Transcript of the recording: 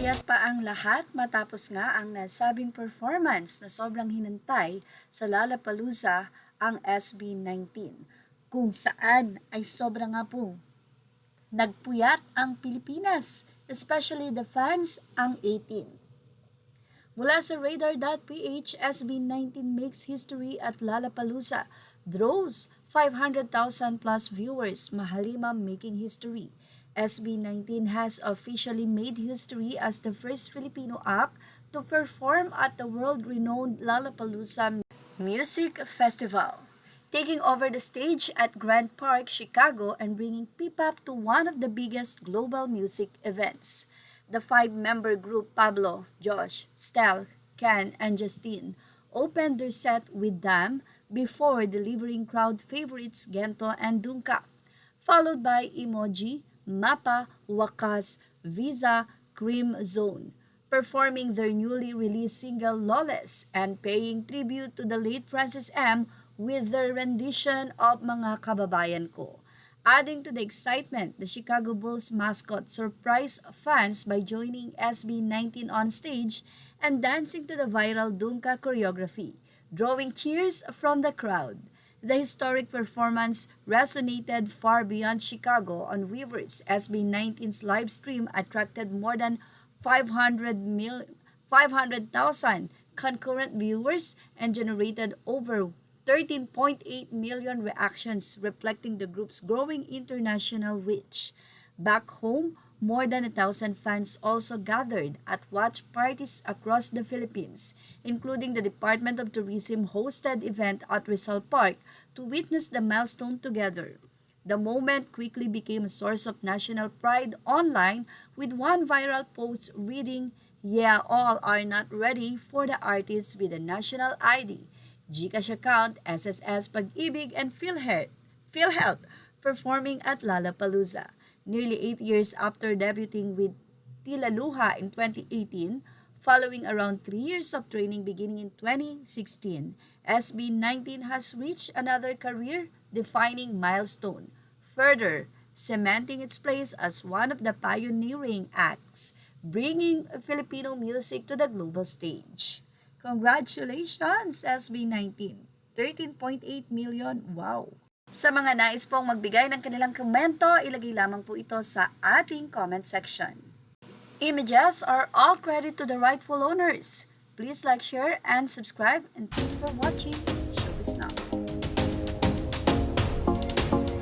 Puyat pa ang lahat matapos nga ang nasabing performance na sobrang hinantay sa Lollapalooza ang SB19, kung saan ay sobrang nga pong nagpuyat ang Pilipinas, especially the fans ang 18. Mula sa Radar.ph, SB19 makes history at Lollapalooza, draws 500,000 plus viewers, Mahalima making history. SB19 has officially made history as the first Filipino act to perform at the world-renowned Lollapalooza Music Festival, taking over the stage at Grand Park, Chicago, and bringing P-pop to one of the biggest global music events. The five-member group Pablo, Josh, Stel, Ken, and Justine opened their set with Dam before delivering crowd favorites Gento and Dunka, followed by Emoji, Mapa, Wakas, Visa, Cream Zone, performing their newly released single Lawless and paying tribute to the late Francis M. with their rendition of Mga Kababayan Ko. Adding to the excitement, the Chicago Bulls mascot surprised fans by joining SB19 on stage and dancing to the viral Dunka choreography, drawing cheers from the crowd. The historic performance resonated far beyond Chicago on Weavers. SB19's live stream attracted more than 500,000 concurrent viewers and generated over 13.8 million reactions, reflecting the group's growing international reach. Back home, more than 1,000 fans also gathered at watch parties across the Philippines, including the Department of Tourism hosted event at Rizal Park to witness the milestone together. The moment quickly became a source of national pride online, with one viral post reading, "Yeah, all are not ready for the artists with a national ID." GCash account, SSS Pag-ibig, and PhilHealth performing at Lollapalooza. Nearly 8 years after debuting with Tila Luha in 2018, following around 3 years of training beginning in 2016, SB19 has reached another career-defining milestone, further cementing its place as one of the pioneering acts, bringing Filipino music to the global stage. Congratulations, SB19! 13.8 million, wow! Sa mga nais pong magbigay ng kanilang komento, ilagay lamang po ito sa ating comment section. Images are all credit to the rightful owners. Please like, share, and subscribe, and thank you for watching. Showbiz Now!